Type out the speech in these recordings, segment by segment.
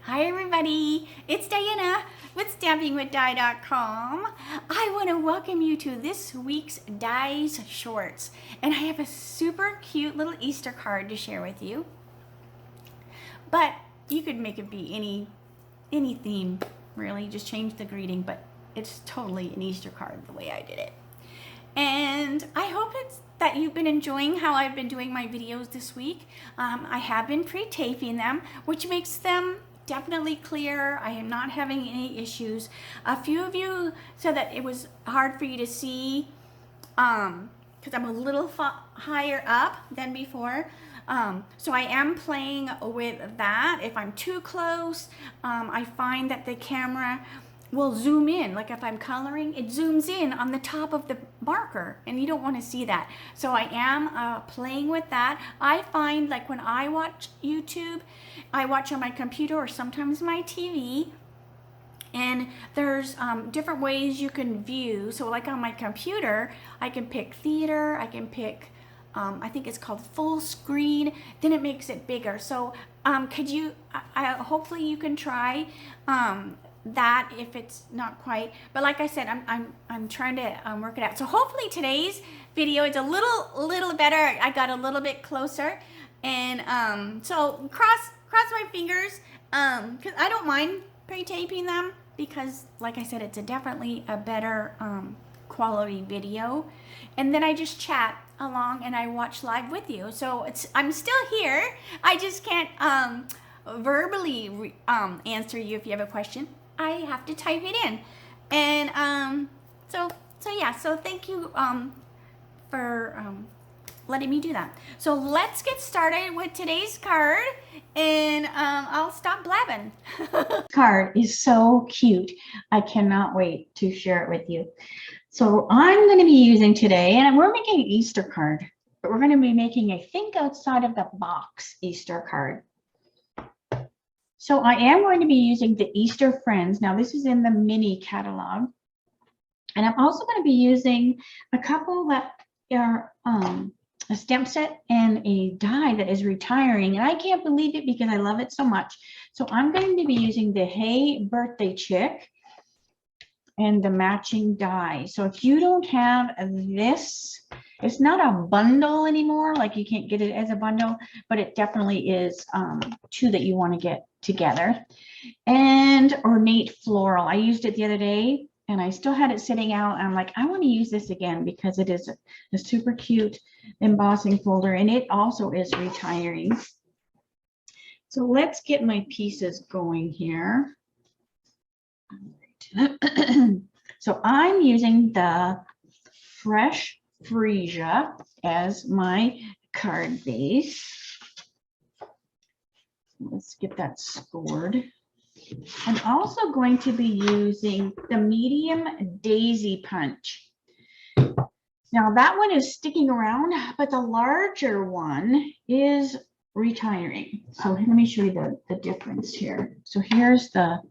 Hi everybody, it's Diana with StampingWithDie.com. I want to welcome you to this week's Dies Shorts, and I have a super cute little Easter card to share with you. But you could make it be any theme, really, just change the greeting, but it's totally an Easter card the way I did it. And I hope that you've been enjoying how I've been doing my videos this week. I have been pre-taping them, which makes them definitely clear. I am not having any issues. A few of you said that it was hard for you to see because I'm a little higher up than before. So I am playing with that. If I'm too close, I find that the camera will zoom in. Like if I'm coloring, it zooms in on the top of the marker, and you don't want to see that. So I am playing with that. I find like when I watch YouTube, I watch on my computer or sometimes my TV, and there's different ways you can view. So like on my computer, I can pick theater, I can pick I think it's called full screen, then it makes it bigger. So could you, hopefully you can try that if it's not quite, but like I said, I'm trying to work it out. So hopefully today's video is a little better. I got a little bit closer, and so cross my fingers, because I don't mind pre-taping them, because like I said, it's definitely a better quality video, and then I just chat along and I watch live with you. So I'm still here. I just can't verbally answer you if you have a question. I have to type it in, and so yeah. So thank you for letting me do that. So let's get started with today's card, and I'll stop blabbing. Card is so cute. I cannot wait to share it with you. So I'm going to be using today, and we're making an Easter card, but we're going to be making a think outside of the box Easter card. So I am going to be using the Easter Friends. Now this is in the mini catalog. And I'm also going to be using a couple that are a stamp set and a die that is retiring. And I can't believe it because I love it so much. So I'm going to be using the Hey Birthday Chick and the matching die. So if you don't have this, it's not a bundle anymore, like you can't get it as a bundle, but it definitely is two that you want to get together. And Ornate Floral, I used it the other day and I still had it sitting out. I'm like, I want to use this again because it is a super cute embossing folder, and it also is retiring. So let's get my pieces going here. So I'm using the Fresh Freesia as my card base. Let's get that scored. I'm also going to be using the medium Daisy Punch. Now that one is sticking around, but the larger one is retiring. So let me show you the difference here. So here's the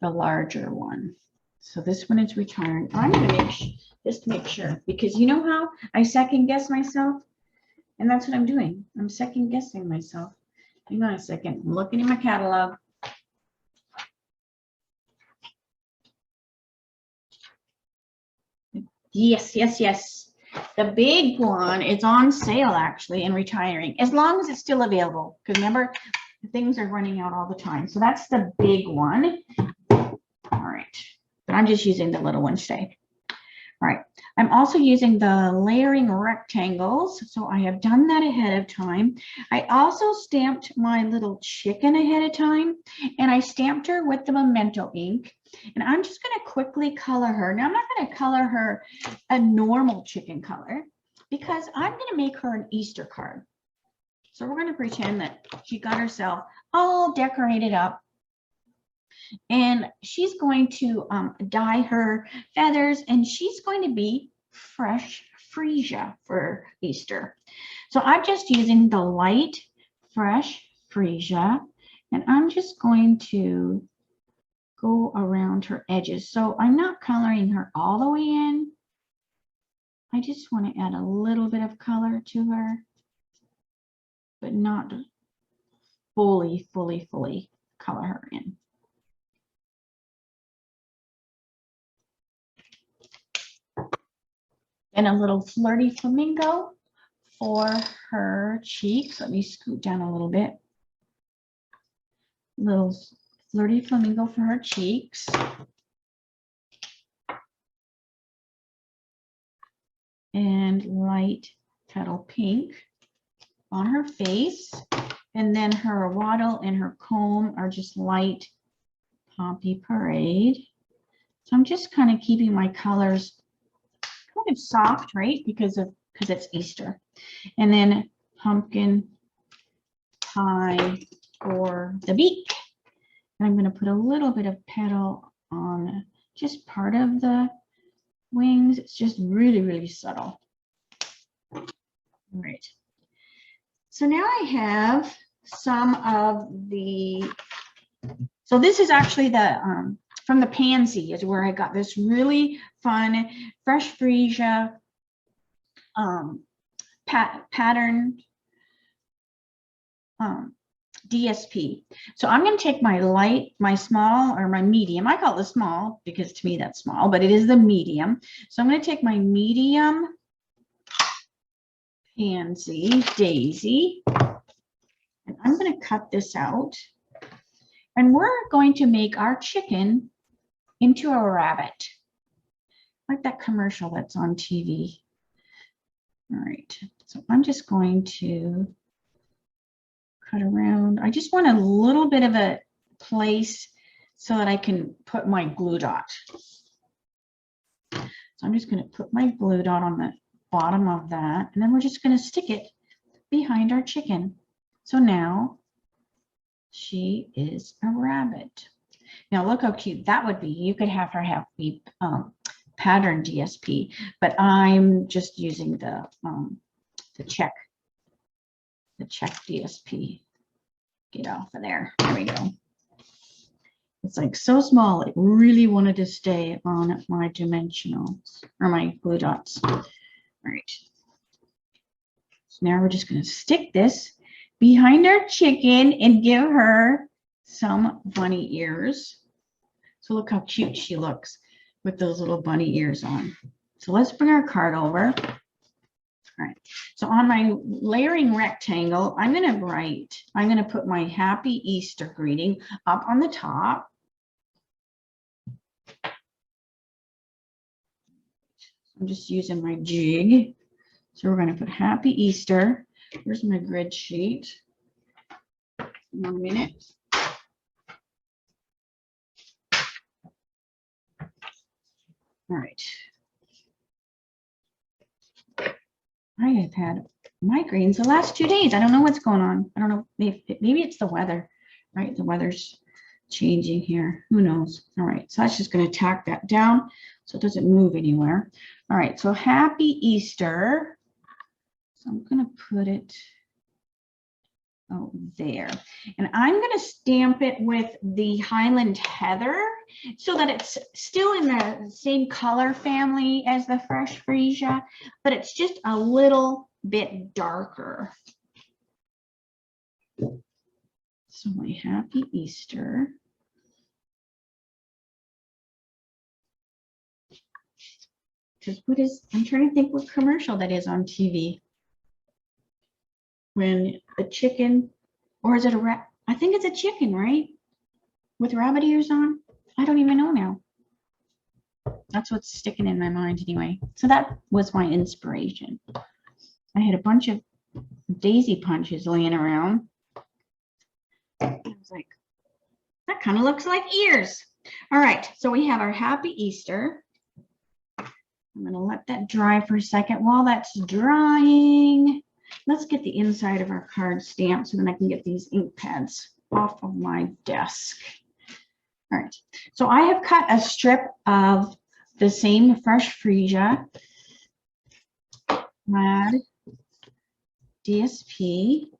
larger one. So this one is retiring. I'm going to make sure, because you know how I second guess myself, and that's what I'm doing. I'm second guessing myself. Hang on a second. I'm looking in my catalog. Yes. The big one is on sale actually and retiring, as long as it's still available. Because remember, things are running out all the time. So that's the big one. All right. But I'm just using the little one today. All right. I'm also using the layering rectangles. So I have done that ahead of time. I also stamped my little chicken ahead of time, and I stamped her with the Memento ink. And I'm just going to quickly color her. Now I'm not going to color her a normal chicken color because I'm going to make her an Easter card. So we're going to pretend that she got herself all decorated up. And she's going to dye her feathers, and she's going to be Fresh Freesia for Easter. So I'm just using the light Fresh Freesia, and I'm just going to go around her edges. So I'm not coloring her all the way in. I just want to add a little bit of color to her, but not fully color her in. And a little flirty flamingo for her cheeks. Let me scoot down a little bit. Little flirty flamingo for her cheeks. And light petal pink on her face. And then her wattle and her comb are just light Poppy Parade. So I'm just kind of keeping my colors kind of soft, right? Because it's Easter. And then pumpkin pie for the beak. And I'm going to put a little bit of petal on just part of the wings. It's just really, really subtle. All right. So now I have some of the, so this is actually the, from the Pansy is where I got this really fun Fresh Freesia patterned DSP. So I'm going to take my light, my small or my medium. I call it the small because to me that's small, but it is the medium. So I'm going to take my medium Pansy Daisy and I'm going to cut this out. And we're going to make our chicken into a rabbit, like that commercial that's on TV. All right, so I'm just going to cut around. I just want a little bit of a place so that I can put my glue dot. So I'm just going to put my glue dot on the bottom of that, and then we're just going to stick it behind our chicken. So now she is a rabbit. Now look how cute that would be. You could have her be pattern DSP, but I'm just using the check DSP. Get off of there. There we go. It's like so small. It really wanted to stay on my dimensionals or my glue dots. All right. So now we're just going to stick this behind our chicken and give her some bunny ears. So look how cute she looks with those little bunny ears on. So let's bring our card over. All right. So on my layering rectangle, I'm going to put my Happy Easter greeting up on the top. I'm just using my jig. So we're going to put Happy Easter. Here's my grid sheet. 1 minute. All right. I have had migraines the last 2 days. I don't know what's going on. I don't know. Maybe it's the weather, right? The weather's changing here. Who knows? All right. So that's just going to tack that down so it doesn't move anywhere. All right. So Happy Easter. So I'm going to put it there. And I'm going to stamp it with the Highland Heather so that it's still in the same color family as the Fresh Freesia, but it's just a little bit darker. So my Happy Easter. Because I'm trying to think what commercial that is on TV. When the chicken, or is it a rat? I think it's a chicken, right? With rabbit ears on? I don't even know now. That's what's sticking in my mind anyway. So that was my inspiration. I had a bunch of daisy punches laying around. I was like, that kind of looks like ears. All right, so we have our Happy Easter. I'm going to let that dry for a second. While that's drying, let's get the inside of our card stamped so then I can get these ink pads off of my desk. All right, so I have cut a strip of the same Fresh Freesia plaid DSP.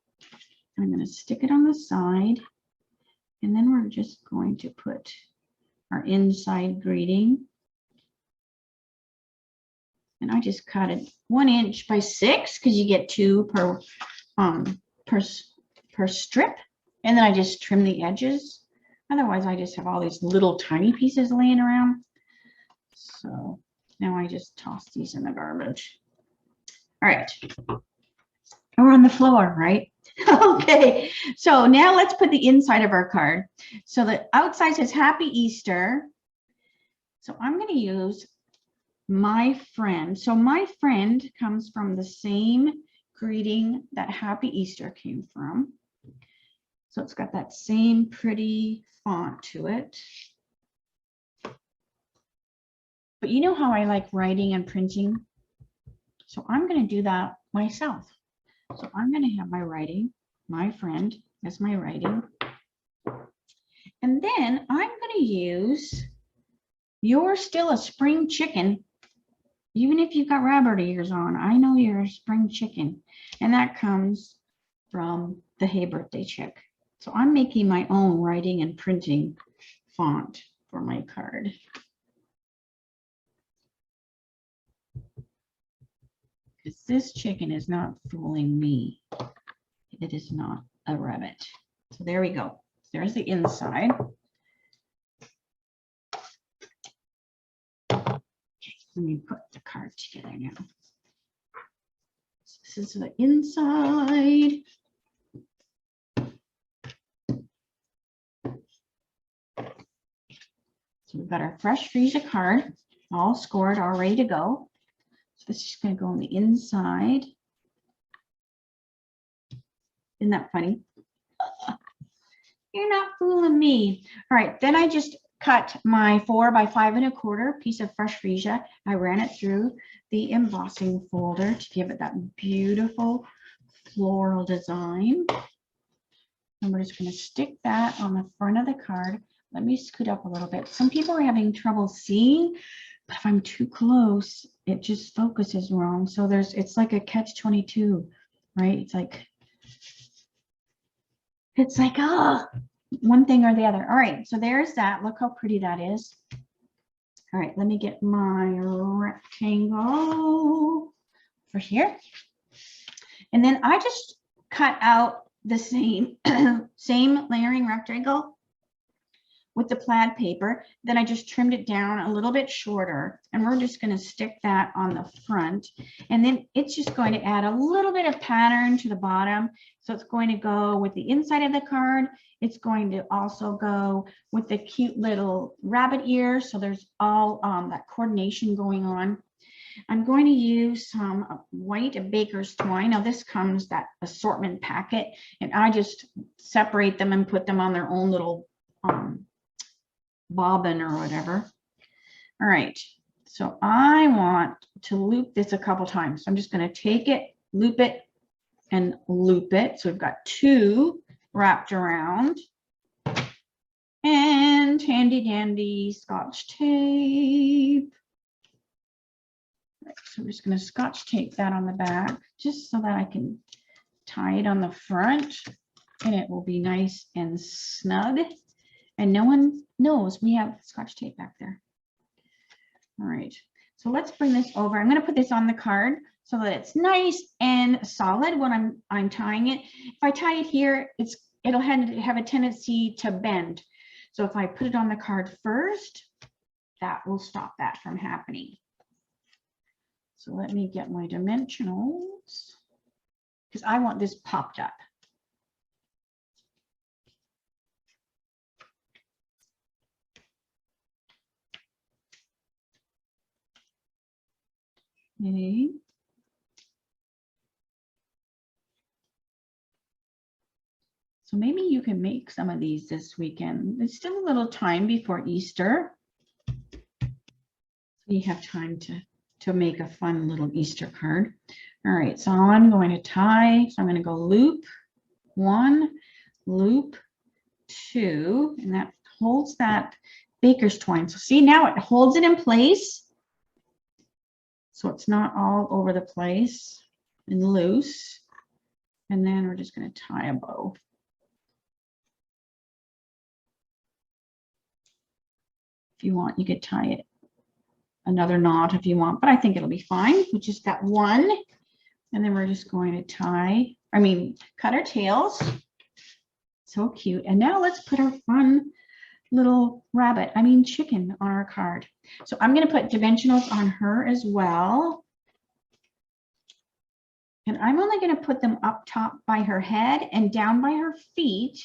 I'm going to stick it on the side, and then we're just going to put our inside greeting. And I just cut it 1 inch by 6 because you get 2 per strip. And then I just trim the edges Otherwise, I just have all these little tiny pieces laying around. So now I just toss these in the garbage. All right. We're on the floor, right? Okay. So now let's put the inside of our card. So the outside says Happy Easter. So I'm going to use my friend. So my friend comes from the same greeting that Happy Easter came from. So it's got that same pretty font to it. But you know how I like writing and printing? So I'm going to do that myself. So I'm going to have my writing, my friend, as my writing. And then I'm going to use You're Still a Spring Chicken. Even if you've got rabbit ears on, I know you're a spring chicken. And that comes from the Hey Birthday Chick. So I'm making my own writing and printing font for my card. Because this chicken is not fooling me. It is not a rabbit. So there we go. There's the inside. Okay, let me put the card together now. This is the inside. So we've got our Fresh Freesia card, all scored, all ready to go. So this is going to go on the inside. Isn't that funny? You're not fooling me. All right, then I just cut my 4 by 5 1/4 piece of Fresh Freesia. I ran it through the embossing folder to give it that beautiful floral design. And we're just going to stick that on the front of the card. Let me scoot up a little bit. Some people are having trouble seeing, but if I'm too close, it just focuses wrong. So it's like a catch-22, right? It's like, oh, one thing or the other. All right, so there's that. Look how pretty that is. All right, let me get my rectangle for here. And then I just cut out the same, same layering rectangle with the plaid paper. Then I just trimmed it down a little bit shorter, and we're just going to stick that on the front. And then it's just going to add a little bit of pattern to the bottom. So it's going to go with the inside of the card. It's going to also go with the cute little rabbit ears. So there's all that coordination going on. I'm going to use some white baker's twine. Now this comes that assortment packet, and I just separate them and put them on their own little bobbin or whatever. All right, so I want to loop this a couple times. So I'm just going to take it, loop it, and loop it. So we've got 2 wrapped around, and handy dandy Scotch tape. Right, so I'm just going to Scotch tape that on the back just so that I can tie it on the front, and it will be nice and snug. And no one knows we have Scotch tape back there. All right, so let's bring this over. I'm going to put this on the card so that it's nice and solid when I'm tying it. If I tie it here, it'll have a tendency to bend. So if I put it on the card first, that will stop that from happening. So let me get my dimensionals because I want this popped up. Okay. So maybe you can make some of these this weekend. There's still a little time before Easter. You have time to make a fun little Easter card. All right, so I'm going to tie. So I'm going to go loop 1, loop 2, and that holds that baker's twine. So see, now it holds it in place. So it's not all over the place and loose. And then we're just going to tie a bow. If you want, you could tie it another knot if you want, but I think it'll be fine with just that one. And then we're just going to cut our tails. So cute. And now let's put our fun little chicken on our card. So I'm going to put dimensionals on her as well. And I'm only going to put them up top by her head and down by her feet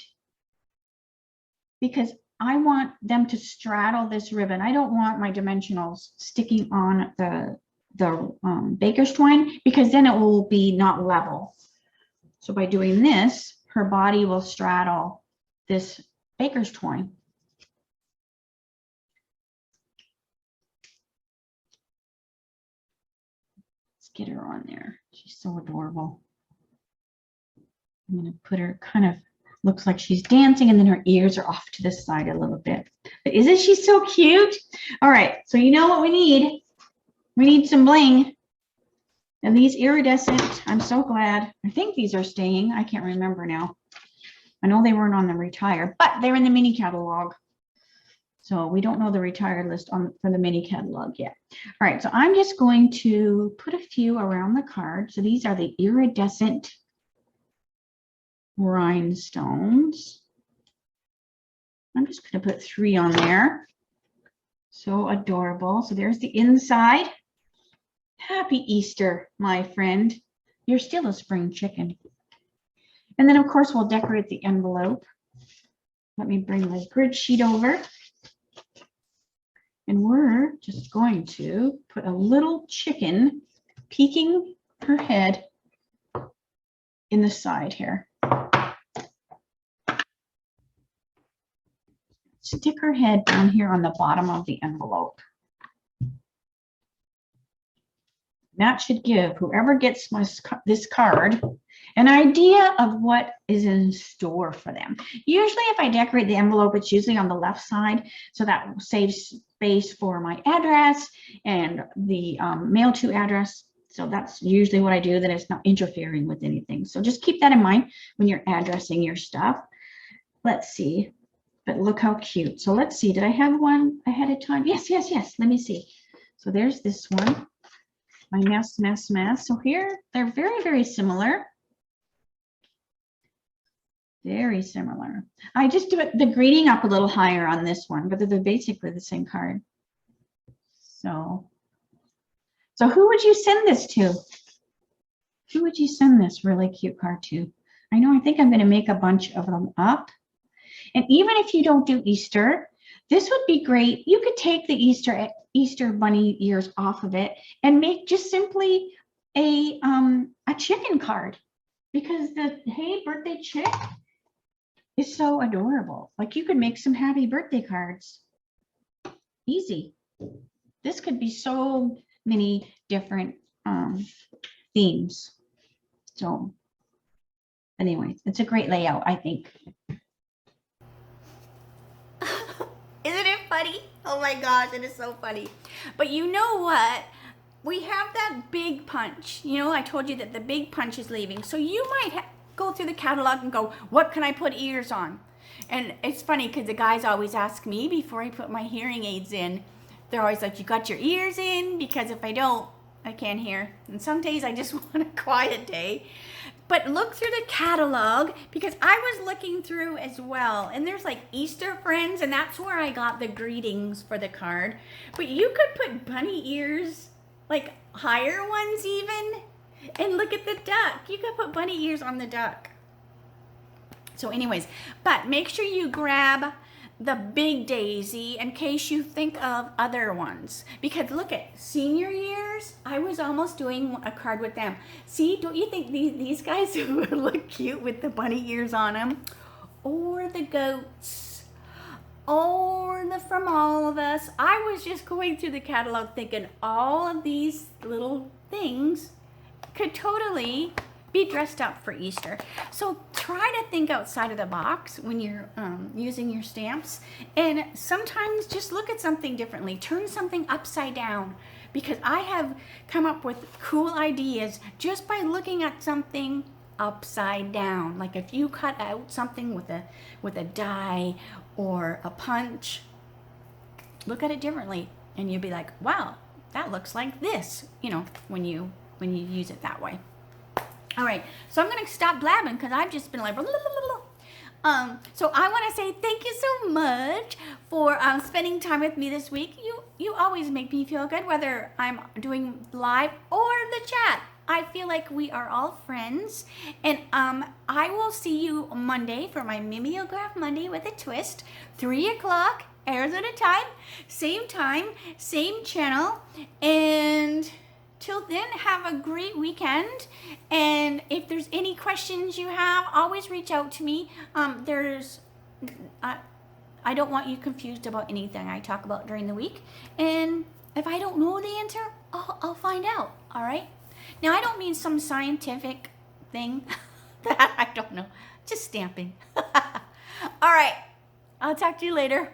because I want them to straddle this ribbon. I don't want my dimensionals sticking on the baker's twine because then it will be not level. So by doing this, her body will straddle this baker's twine. Let's get her on there. She's so adorable. I'm going to put her kind of, looks like she's dancing, and then her ears are off to the side a little bit. But isn't she so cute? All right, so you know what we need? We need some bling. And these iridescent, I'm so glad. I think these are staying. I can't remember now. I know they weren't on the retire, but they're in the mini catalog. So we don't know the retired list for the mini catalog yet. All right, so I'm just going to put a few around the card. So these are the iridescent rhinestones. I'm just going to put 3 on there. So adorable. So there's the inside. Happy Easter, my friend. You're still a spring chicken. And then, of course, we'll decorate the envelope. Let me bring the grid sheet over. And we're just going to put a little chicken peeking her head in the side here. Stick her head down here on the bottom of the envelope. That should give whoever gets this card an idea of what is in store for them. Usually if I decorate the envelope, it's usually on the left side, so that saves space for my address and the mail to address. So that's usually what I do, that it's not interfering with anything. So just keep that in mind when you're addressing your stuff. Let's see, but look how cute. So let's see, did I have one ahead of time? Yes, yes, yes, let me see. So there's this one. My mess. So here, they're very, very similar. Very similar. I just do the greeting up a little higher on this one, but they're basically the same card. So who would you send this to? Who would you send this really cute card to? I think I'm going to make a bunch of them up. And even if you don't do Easter, this would be great. You could take the Easter bunny ears off of it and make just simply a chicken card, because the hey birthday chick is so adorable. Like, you could make some happy birthday cards. Easy. This could be so many different themes. So anyway, it's a great layout, I think. Isn't it funny? Oh my gosh, it is so funny. But you know what? We have that big punch. You know, I told you that the big punch is leaving. So you might go through the catalog and go, what can I put ears on? And it's funny because the guys always ask me before I put my hearing aids in. They're always like, you got your ears in? Because if I don't, I can't hear. And some days I just want a quiet day. But look through the catalog, because I was looking through as well. And there's like Easter friends, and that's where I got the greetings for the card. But you could put bunny ears, like higher ones even. And look at the duck. You could put bunny ears on the duck. So anyways, but make sure you grab the big daisy in case you think of other ones. Because look at senior years, I was almost doing a card with them. See, don't you think these guys would look cute with the bunny ears on them? Or the goats. Or the From All of Us. I was just going through the catalog thinking all of these little things could totally be dressed up for Easter. So try to think outside of the box when you're using your stamps, and sometimes just look at something differently. Turn something upside down, because I have come up with cool ideas just by looking at something upside down. Like if you cut out something with a die or a punch, look at it differently and you'll be like, wow, that looks like this, you know, when you use it that way. All right, so I'm going to stop blabbing because I've just been like, blah, blah, blah, blah. So I want to say thank you so much for spending time with me this week. You always make me feel good, whether I'm doing live or the chat. I feel like we are all friends. And I will see you Monday for my Mimeograph Monday with a twist. 3 o'clock Arizona time, same channel. And till then, have a great weekend. And if there's any questions you have, always reach out to me. I don't want you confused about anything I talk about during the week. And if I don't know the answer, I'll find out. All right? Now, I don't mean some scientific thing that I don't know. Just stamping. All right. I'll talk to you later.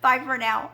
Bye for now.